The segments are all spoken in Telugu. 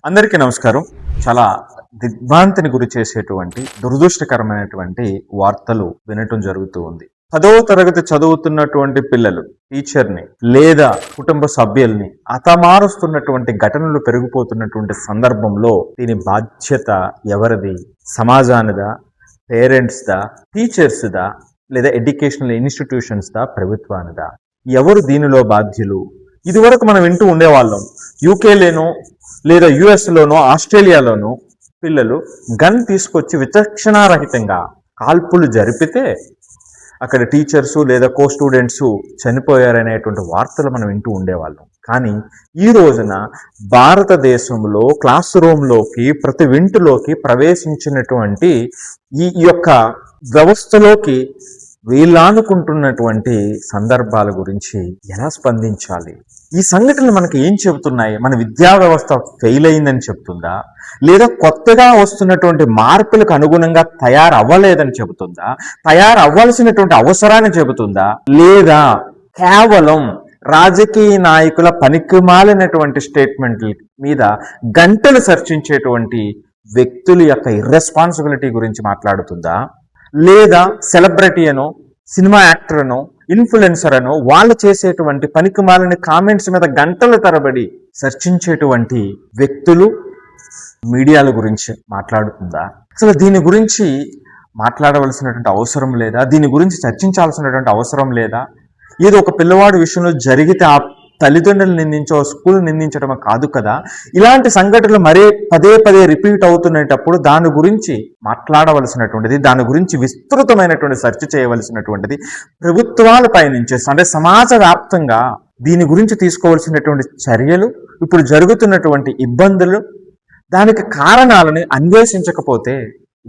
అందరికీ నమస్కారం. చాలా దిగ్భ్రాంతిని గురి చేసేటువంటి దురదృష్టకరమైనటువంటి వార్తలు వినటం జరుగుతూ ఉంది. 10వ తరగతి చదువుతున్నటువంటి పిల్లలు టీచర్ని లేదా కుటుంబ సభ్యుల్ని హతమారుస్తున్నటువంటి ఘటనలు పెరిగిపోతున్నటువంటి సందర్భంలో దీని బాధ్యత ఎవరిది? సమాజానిదా, పేరెంట్స్దా, టీచర్స్దా, లేదా ఎడ్యుకేషనల్ ఇన్స్టిట్యూషన్స్దా, ప్రభుత్వానిదా? ఎవరు దీనిలో బాధ్యులు? ఇదివరకు మనం వింటూ ఉండేవాళ్ళం, యూకేలోనో లేదా యుఎస్లోనో ఆస్ట్రేలియాలోనో పిల్లలు గన్ తీసుకొచ్చి విచక్షణారహితంగా కాల్పులు జరిపితే అక్కడ టీచర్సు లేదా కో స్టూడెంట్స్ చనిపోయారనేటువంటి వార్తలు మనం వింటూ ఉండేవాళ్ళం. కానీ ఈ రోజున భారతదేశంలో క్లాస్ రూమ్లోకి ప్రతి వింటులోకి ప్రవేశించినటువంటి ఈ యొక్క వ్యవస్థలోకి వీళ్ళానుకుంటున్నటువంటి సందర్భాల గురించి ఎలా స్పందించాలి? ఈ సంఘటనలు మనకి ఏం చెబుతున్నాయి? మన విద్యా వ్యవస్థ ఫెయిల్ అయిందని చెబుతుందా, లేదా కొత్తగా వస్తున్నటువంటి మార్పులకు అనుగుణంగా తయారవ్వలేదని చెబుతుందా, తయారవ్వాల్సినటువంటి అవసరాన్ని చెబుతుందా, లేదా కేవలం రాజకీయ నాయకుల పనికిమాలినటువంటి స్టేట్మెంట్ల మీద గంటలు చర్చించేటువంటి వ్యక్తుల యొక్క ఇర్రెస్పాన్సిబిలిటీ గురించి మాట్లాడుతుందా, లేదా సెలబ్రిటీ అనో, సినిమా యాక్టర్ అనో, ఇన్ఫ్లుయెన్సర్ అనో వాళ్ళు చేసేటువంటి పనికిమాలిన కామెంట్స్ మీద గంటల తరబడి చర్చించేటువంటి వ్యక్తులు మీడియాల గురించి మాట్లాడుతుందా? అసలు దీని గురించి మాట్లాడవలసినటువంటి అవసరం లేదా? దీని గురించి చర్చించాల్సినటువంటి అవసరం లేదా? ఏదో ఒక పిల్లవాడి విషయంలో జరిగితే ఆ తల్లిదండ్రులు నిందించో, స్కూల్ నిందించడం కాదు కదా. ఇలాంటి సంఘటనలు పదే పదే రిపీట్ అవుతున్నప్పుడు దాని గురించి మాట్లాడవలసినటువంటిది, దాని గురించి విస్తృతమైనటువంటి సెర్చ్ చేయవలసినటువంటిది ప్రభుత్వాల పైనుంచి, అంటే సమాజ వ్యాప్తంగా దీని గురించి తీసుకోవాల్సినటువంటి చర్యలు, ఇప్పుడు జరుగుతున్నటువంటి ఇబ్బందులు, దానికి కారణాలను అన్వేషించకపోతే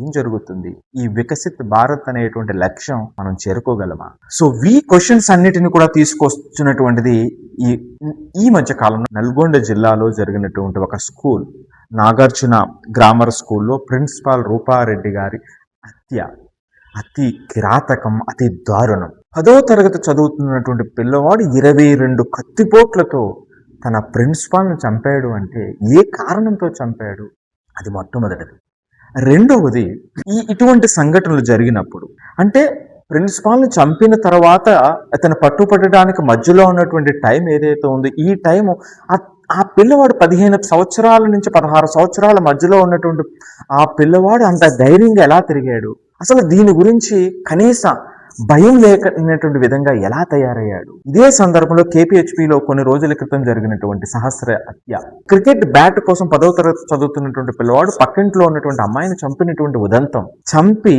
ఏం జరుగుతుంది? ఈ వికసిత్ భారత్ అనేటువంటి లక్ష్యం మనం చేరుకోగలమా? సో క్వశ్చన్స్ అన్నిటిని కూడా తీసుకొచ్చినటువంటిది ఈ మధ్య కాలంలో నల్గొండ జిల్లాలో జరిగినటువంటి ఒక స్కూల్, నాగార్జున గ్రామర్ స్కూల్లో ప్రిన్సిపాల్ రూపారెడ్డి గారి హత్య అతి కిరాతకం, అతి దారుణం. 10వ తరగతి చదువుతున్నటువంటి పిల్లవాడు 22 కత్తిపోట్లతో తన ప్రిన్సిపాల్ను చంపాడు అంటే ఏ కారణంతో చంపాడు? అది మొట్టమొదటిది. రెండవది, ఇటువంటి సంఘటనలు జరిగినప్పుడు, అంటే ప్రిన్సిపాల్ని చంపిన తర్వాత అతను పట్టుపట్టడానికి మధ్యలో ఉన్నటువంటి టైం ఏదైతే ఉందో, ఈ టైము ఆ పిల్లవాడు 15 సంవత్సరాల నుంచి 16 సంవత్సరాల మధ్యలో ఉన్నటువంటి ఆ పిల్లవాడు అంత ధైర్యంగా ఎలా తిరిగాడు? అసలు దీని గురించి కనీస భయం లేనటువంటి విధంగా ఎలా తయారయ్యాడు? ఇదే సందర్భంలో కేపీహెచ్పిలో కొన్ని రోజుల క్రితం జరిగినటువంటి సహస్ర హత్య, క్రికెట్ బ్యాట్ కోసం 10వ తరగతి చదువుతున్నటువంటి పిల్లవాడు పక్కింట్లో ఉన్నటువంటి అమ్మాయిని చంపినటువంటి ఉదంతం, చంపి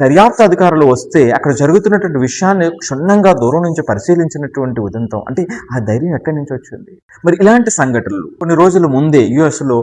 దర్యాప్తు అధికారులు వస్తే అక్కడ జరుగుతున్నటువంటి విషయాన్ని క్షుణ్ణంగా దూరం నుంచి పరిశీలించినటువంటి ఉదంతం. అంటే ఆ ధైర్యం ఎక్కడి నుంచి వచ్చింది? మరి ఇలాంటి సంఘటనలు కొన్ని రోజుల ముందే యుఎస్లో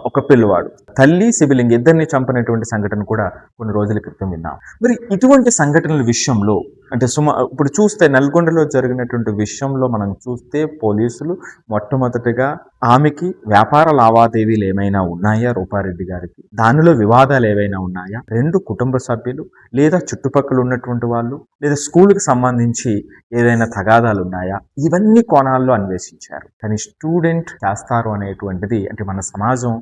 ఒక పిల్లవాడు తల్లి సిబిలింగ్ ఇద్దరిని చంపినటువంటి సంఘటన కూడా కొన్ని రోజుల క్రితం విన్నాం. మరి ఇటువంటి సంఘటనల విషయంలో, అంటే ఇప్పుడు చూస్తే నల్గొండలో జరిగినటువంటి విషయంలో మనం చూస్తే పోలీసులు మొట్టమొదటిగా ఆమెకి వ్యాపార లావాదేవీలు ఏమైనా ఉన్నాయా, రూపారెడ్డి గారికి దానిలో వివాదాలు ఏవైనా ఉన్నాయా, 2 కుటుంబ సభ్యులు లేదా చుట్టుపక్కల ఉన్నటువంటి వాళ్ళు లేదా స్కూల్కి సంబంధించి ఏదైనా తగాదాలు ఉన్నాయా, ఇవన్నీ కోణాల్లో అన్వేషించారు. కానీ స్టూడెంట్ చేస్తారు అనేటువంటిది, అంటే మన సమాజం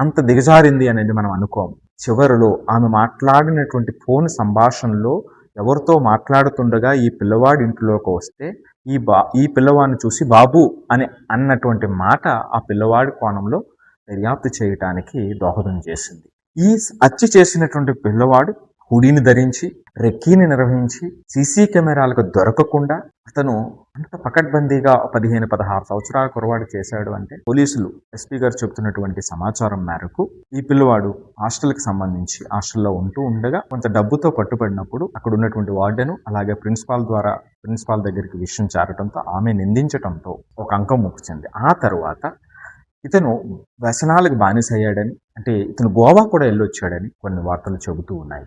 అంత దిగజారింది అనేది మనం అనుకోము. చివరిలో ఆమె మాట్లాడినటువంటి ఫోన్ సంభాషణలో ఎవరితో మాట్లాడుతుండగా ఈ పిల్లవాడి ఇంట్లోకి వస్తే ఈ పిల్లవాడిని చూసి బాబు అని అన్నటువంటి మాట ఆ పిల్లవాడి కోణంలో దర్యాప్తు చేయటానికి దోహదం చేసింది. ఈ హత్య చేసినటువంటి పిల్లవాడు హుడీని ధరించి, రెక్కీని నిర్వహించి, సీసీ కెమెరాలకు దొరకకుండా అతను అంత పకడ్బందీగా 15-16 సంవత్సరాల కురవాడు చేశాడు అంటే, పోలీసులు ఎస్పీ గారు చెబుతున్నటువంటి సమాచారం మేరకు ఈ పిల్లవాడు హాస్టల్కి సంబంధించి హాస్టల్లో ఉంటూ ఉండగా కొంత డబ్బుతో పట్టుబడినప్పుడు అక్కడ ఉన్నటువంటి వార్డెను అలాగే ప్రిన్సిపాల్ దగ్గరికి విషయం చేరటంతో ఆమె నిందించడంతో ఒక అంకం ముగిసింది. ఆ తర్వాత ఇతను వ్యసనాలకు బానిసయ్యాడని, అంటే ఇతను గోవా కూడా వెళ్ళొచ్చాడని కొన్ని వార్తలు చెబుతూ ఉన్నాయి.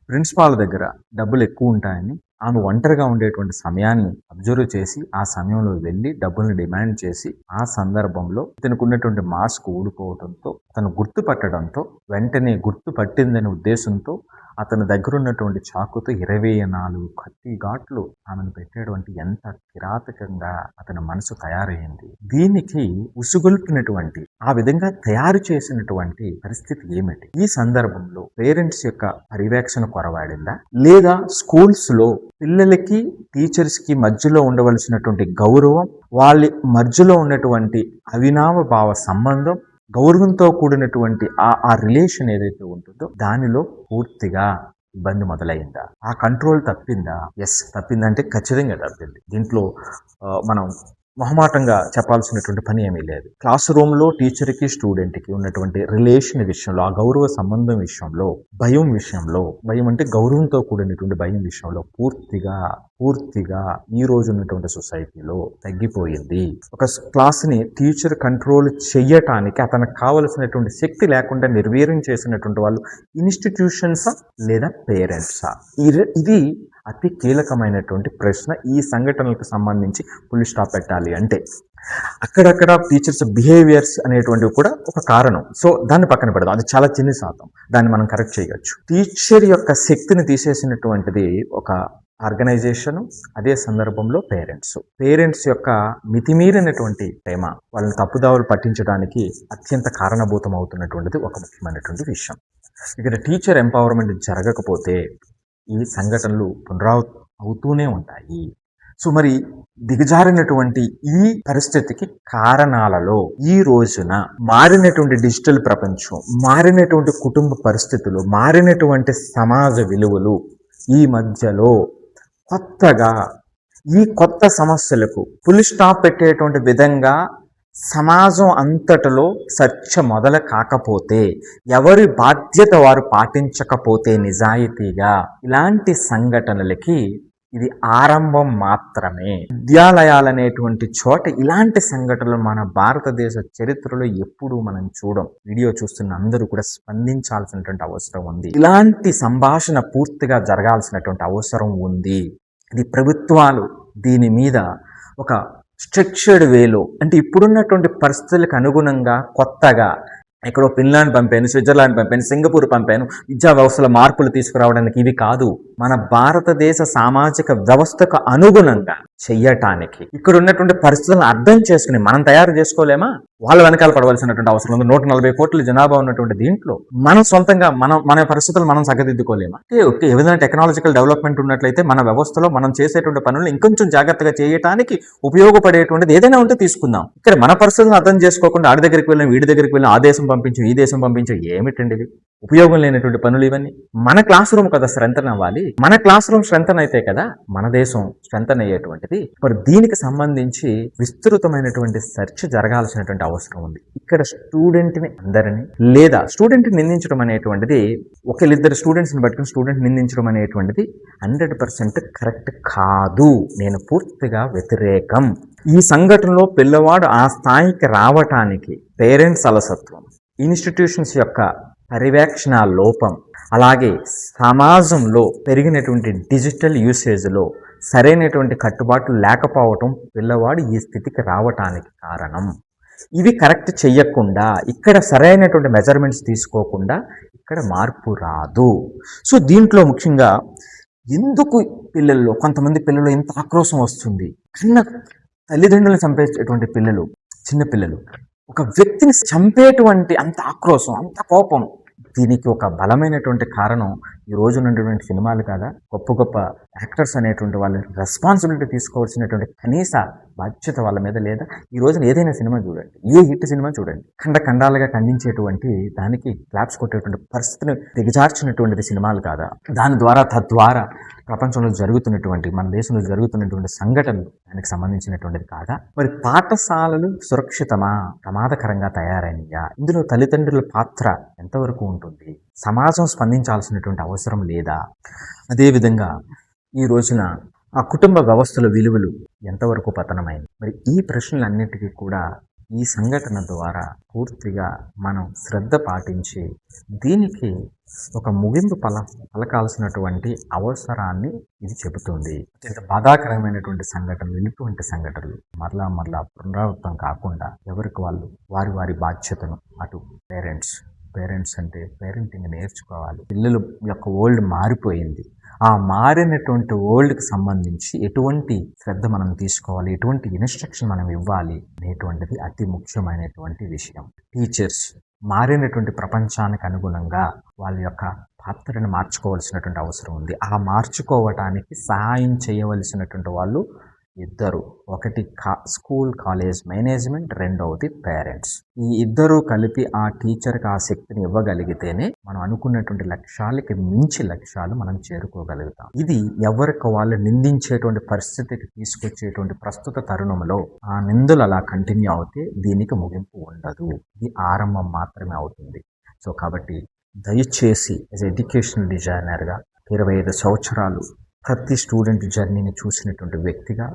ప్రిన్సిపాల్ దగ్గర డబ్బులు ఎక్కువ ఉంటాయని ఆమె ఒంటరిగా ఉండేటువంటి సమయాన్ని అబ్జర్వ్ చేసి ఆ సమయంలో వెళ్ళి డబ్బుల్ని డిమాండ్ చేసి, ఆ సందర్భంలో ఇతనికి ఉన్నటువంటి మాస్క్ ఊడిపోవడంతో అతను గుర్తుపట్టడంతో వెంటనే గుర్తుపట్టిందనే ఉద్దేశంతో అతని దగ్గర ఉన్నటువంటి చాకుతో 24 కత్తి ఘాట్లు ఆమెను పెట్టేయడం అంటే ఎంత కిరాతకంగా అతని మనసు తయారైంది. దీనికి ఉసుగొల్పినటువంటి ఆ విధంగా తయారు చేసినటువంటి పరిస్థితి ఏమిటి? ఈ సందర్భంలో పేరెంట్స్ యొక్క పర్యవేక్షణ కొరవాడిందా, లేదా స్కూల్స్ లో పిల్లలకి టీచర్స్ కి మధ్యలో ఉండవలసినటువంటి గౌరవం, వాళ్ళ మధ్యలో ఉన్నటువంటి అవినాభావ సంబంధం, గౌరవంతో కూడినటువంటి ఆ రిలేషన్ ఏదైతే ఉంటుందో దానిలో పూర్తిగా ఇబ్బంది మొదలైందా? ఆ కంట్రోల్ తప్పిందా? ఎస్, తప్పిందంటే ఖచ్చితంగా తప్పింది. దీంట్లో మనం మొహమాటంగా చెప్పాల్సినటువంటి పని ఏమీ లేదు. క్లాస్ రూమ్లో టీచర్కి స్టూడెంట్కి ఉన్నటువంటి రిలేషన్ విషయంలో, ఆ గౌరవ సంబంధం విషయంలో, భయం విషయంలో, భయం అంటే గౌరవంతో కూడినటువంటి భయం విషయంలో పూర్తిగా ఈ రోజు ఉన్నటువంటి సొసైటీలో తగ్గిపోయింది. ఒక క్లాస్ని టీచర్ కంట్రోల్ చెయ్యటానికి అతనికి కావలసినటువంటి శక్తి లేకుండా నిర్వీర్యం చేసినటువంటి వాళ్ళు ఇన్స్టిట్యూషన్సా లేదా పేరెంట్సా? ఇది అతి కీలకమైనటువంటి ప్రశ్న. ఈ సంఘటనలకు సంబంధించి ఫుల్ స్టాప్ పెట్టాలి అంటే అక్కడక్కడ టీచర్స్ బిహేవియర్స్ అనేటువంటివి కూడా ఒక కారణం. సో దాన్ని పక్కన పెడదాం, అది చాలా చిన్న శాతం, దాన్ని మనం కరెక్ట్ చేయొచ్చు. టీచర్ యొక్క శక్తిని తీసేసినటువంటిది ఒక ఆర్గనైజేషన్, అదే సందర్భంలో పేరెంట్స్ యొక్క మితిమీరినటువంటి ప్రేమ వాళ్ళని తప్పుదావులు పట్టించడానికి అత్యంత కారణభూతం అవుతున్నటువంటిది ఒక ముఖ్యమైనటువంటి విషయం. ఇక్కడ టీచర్ ఎంపవర్మెంట్ జరగకపోతే ఈ సంఘటనలు అవుతూనే ఉంటాయి. సో మరి దిగజారినటువంటి ఈ పరిస్థితికి కారణాలలో ఈ రోజున మారినటువంటి డిజిటల్ ప్రపంచం, మారినటువంటి కుటుంబ పరిస్థితులు, మారినటువంటి సమాజ విలువలు, ఈ మధ్యలో కొత్తగా ఈ కొత్త సమస్యలకు ఫుల్ స్టాప్ పెట్టేటువంటి విధంగా సమాజం అంతటిలో చర్చ మొదలు కాకపోతే, ఎవరి బాధ్యత వారు పాటించకపోతే నిజాయితీగా, ఇలాంటి సంఘటనలకి ఇది ఆరంభం మాత్రమే. విద్యాలయాలనేటువంటి చోట ఇలాంటి సంఘటనలు మన భారతదేశ చరిత్రలో ఎప్పుడూ మనం చూడం. వీడియో చూస్తున్న అందరూ కూడా స్పందించాల్సినటువంటి అవసరం ఉంది. ఇలాంటి సంభాషణ పూర్తిగా జరగాల్సినటువంటి అవసరం ఉంది. ఇది ప్రభుత్వాలు దీని మీద ఒక స్ట్రక్చర్డ్ వేలో, అంటే ఇప్పుడున్నటువంటి పరిస్థితులకు అనుగుణంగా కొత్తగా ఎక్కడో ఫిన్లాండ్ పంపాను, స్విట్జర్లాండ్ పంపాను, సింగపూర్ పంపాను, విద్యా వ్యవస్థలో మార్పులు తీసుకురావడానికి ఇవి కాదు. మన భారతదేశ సామాజిక వ్యవస్థకు అనుగుణంగా చెయ్యటానికి, ఇక్కడ ఉన్నటువంటి పరిస్థితులను అర్థం చేసుకుని మనం తయారు చేసుకోలేమా? వాళ్ళ వెనకాల పడవలసినటువంటి అవసరం ఉంది. 140 కోట్ల జనాభా ఉన్నటువంటి దీంట్లో మనం సొంతంగా మన పరిస్థితులు మనం సగదిద్దుకోలేమా? ఓకే, ఏదైనా టెక్నాలజికల్ డెవలప్మెంట్ ఉన్నట్లయితే మన వ్యవస్థలో మనం చేసేటువంటి పనులు ఇంకొంచెం జాగ్రత్తగా చేయడానికి ఉపయోగపడేటువంటిది ఏదైనా ఉంటే తీసుకుందాం. ఇక్కడ మన పరిస్థితులను అర్థం చేసుకోకుండా ఆడి దగ్గరికి వెళ్ళిన వీడి దగ్గరికి వెళ్ళిన ఆ దేశం పంపించు ఈ దేశం పంపించు ఏమిటండి ఇవి? ఉపయోగం లేనటువంటి పనులు ఇవన్నీ. మన క్లాస్ రూమ్ కదా స్ట్రెంథన్ అవ్వాలి. మన క్లాస్ రూమ్ స్ట్రెంథన్ అయితే కదా మన దేశం స్ట్రెంథన్ అయ్యేటువంటిది. మరి దీనికి సంబంధించి విస్తృతమైనటువంటి సెర్చ్ జరగాల్సినటువంటి అవసరం ఉంది. ఇక్కడ స్టూడెంట్ని అందరినీ లేదా స్టూడెంట్ని నిందించడం అనేటువంటిది, ఒకళ్ళిద్దరు స్టూడెంట్స్ని పట్టుకుని స్టూడెంట్ నిందించడం అనేటువంటిది 100% కరెక్ట్ కాదు. నేను పూర్తిగా వ్యతిరేకం. ఈ సంఘటనలో పిల్లవాడు ఆ స్థాయికి రావటానికి పేరెంట్స్ అలసత్వం, ఇన్స్టిట్యూషన్స్ యొక్క పర్యవేక్షణ లోపం, అలాగే సమాజంలో పెరిగినటువంటి డిజిటల్ యూసేజ్లో సరైనటువంటి కట్టుబాట్లు లేకపోవటం పిల్లవాడు ఈ స్థితికి రావటానికి కారణం. ఇవి కరెక్ట్ చెయ్యకుండా, ఇక్కడ సరైనటువంటి మెజర్మెంట్స్ తీసుకోకుండా ఇక్కడ మార్పు రాదు. సో దీంట్లో ముఖ్యంగా ఎందుకు కొంతమంది పిల్లల్లో ఎంత ఆక్రోశం వస్తుంది? కన్న తల్లిదండ్రులను చంపేటటువంటి పిల్లలు, చిన్నపిల్లలు ఒక వ్యక్తిని చంపేటువంటి అంత ఆక్రోశం, అంత కోపం, దీనికి ఒక బలమైనటువంటి కారణం ఈ రోజు ఉన్నటువంటి సినిమాలు కాదా? గొప్ప గొప్ప యాక్టర్స్ అనేటువంటి వాళ్ళ రెస్పాన్సిబిలిటీ తీసుకోవాల్సినటువంటి కనీస బాధ్యత వాళ్ళ మీద లేదా? ఈ రోజున ఏదైనా సినిమా చూడండి, ఏ హిట్ సినిమా చూడండి, ఖండాలుగా ఖండించేటువంటి దానికి క్లాప్స్ కొట్టేటువంటి పరిస్థితిని దిగజార్చినటువంటిది సినిమాలు కాదా? తద్వారా ప్రపంచంలో జరుగుతున్నటువంటి, మన దేశంలో జరుగుతున్నటువంటి సంఘటనలు దానికి సంబంధించినటువంటిది కాదా? మరి పాఠశాలలు సురక్షితమా, ప్రమాదకరంగా తయారైనయా? ఇందులో తల్లిదండ్రుల పాత్ర ఎంతవరకు ఉంటుంది? సమాజం స్పందించాల్సినటువంటి అవసరం లేదా? అదేవిధంగా ఈ రోజున ఆ కుటుంబ వ్యవస్థల విలువలు ఎంతవరకు పతనమైంది? మరి ఈ ప్రశ్నలన్నిటికీ కూడా ఈ సంఘటన ద్వారా పూర్తిగా మనం శ్రద్ధ పాటించి దీనికి ఒక ముగింపు పలకాల్సినటువంటి అవసరాన్ని ఇది చెబుతుంది. అత్యంత బాధాకరమైనటువంటి సంఘటనలు, ఇటువంటి సంఘటనలు మరలా పునరావృతం కాకుండా ఎవరికి వాళ్ళు వారి బాధ్యతను, అటు పేరెంట్స్ అంటే పేరెంటింగ్ నేర్చుకోవాలి. పిల్లల యొక్క వరల్డ్ మారిపోయింది. ఆ మారినటువంటి వరల్డ్కి సంబంధించి ఎటువంటి శ్రద్ధ మనం తీసుకోవాలి, ఎటువంటి ఇన్స్ట్రక్షన్ మనం ఇవ్వాలి అనేటువంటిది అతి ముఖ్యమైనటువంటి విషయం. టీచర్స్ మారినటువంటి ప్రపంచానికి అనుగుణంగా వాళ్ళ యొక్క పాత్రను మార్చుకోవాల్సినటువంటి అవసరం ఉంది. ఆ మార్చుకోవటానికి సహాయం చేయవలసినటువంటి వాళ్ళు ఇద్దరు. ఒకటి స్కూల్ కాలేజ్ మేనేజ్మెంట్, రెండవది పేరెంట్స్. ఈ ఇద్దరూ కలిపి ఆ టీచర్కి ఆ శక్తిని ఇవ్వగలిగితేనే మనం అనుకున్నటువంటి లక్ష్యాలకి మించి లక్ష్యాలు మనం చేరుకోగలుగుతాం. ఇది ఎవరికి వాళ్ళు నిందించేటువంటి పరిస్థితికి తీసుకొచ్చేటువంటి ప్రస్తుత తరుణంలో ఆ నిందులు అలా కంటిన్యూ అవుతే దీనికి ముగింపు ఉండదు. ఇది ఆరంభం మాత్రమే అవుతుంది. సో కాబట్టి దయచేసి యాజ్ ఎడ్యుకేషనల్ డిజైనర్గా 25 సంవత్సరాలు ప్రతి స్టూడెంట్ జర్నీని చూసినటువంటి వ్యక్తిగా,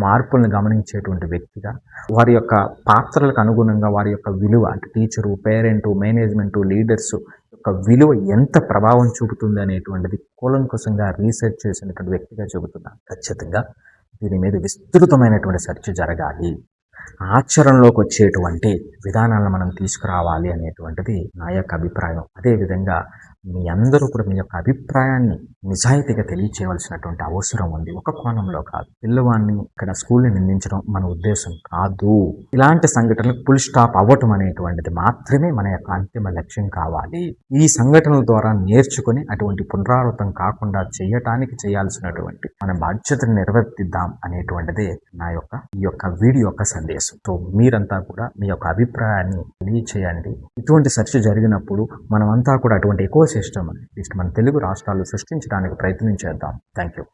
మార్పులను గమనించేటువంటి వ్యక్తిగా, వారి యొక్క పాత్రలకు అనుగుణంగా వారి యొక్క విలువ అంటే టీచరు, పేరెంటు, మేనేజ్మెంటు, లీడర్స్ యొక్క విలువ ఎంత ప్రభావం చూపుతుంది అనేటువంటిది కూలంకుషంగా రీసెర్చ్ చేసినటువంటి వ్యక్తిగా చెబుతున్నాను. ఖచ్చితంగా దీని మీద విస్తృతమైనటువంటి చర్చ జరగాలి. ఆచరణలోకి వచ్చేటువంటి విధానాలను మనం తీసుకురావాలి అనేటువంటిది నా యొక్క అభిప్రాయం. అదేవిధంగా మీ అందరూ కూడా మీ యొక్క అభిప్రాయాన్ని నిజాయితీగా తెలియచేయవలసినటువంటి అవసరం ఉంది. ఒక కోణంలో కాదు. పిల్లవాడిని ఇక్కడ స్కూల్ని నిందించడం మన ఉద్దేశం కాదు. ఇలాంటి సంఘటనలకు ఫుల్ స్టాప్ అవ్వటం అనేటువంటిది మాత్రమే మన యొక్క అంతిమ లక్ష్యం కావాలి. ఈ సంఘటనల ద్వారా నేర్చుకుని అటువంటి పునరావృతం కాకుండా చేయాల్సినటువంటి మన బాధ్యతను నిర్వర్తిద్దాం అనేటువంటిదే ఈ యొక్క వీడియో యొక్క సందేశం. సో మీరంతా కూడా మీ యొక్క అభిప్రాయాన్ని తెలియచేయండి. ఇటువంటి చర్చ జరిగినప్పుడు మనమంతా కూడా అటువంటి ఎకో సిస్టమ్ మన తెలుగు రాష్ట్రాలు సృష్టించడానికి ప్రయత్నం చేద్దాం. Thank you.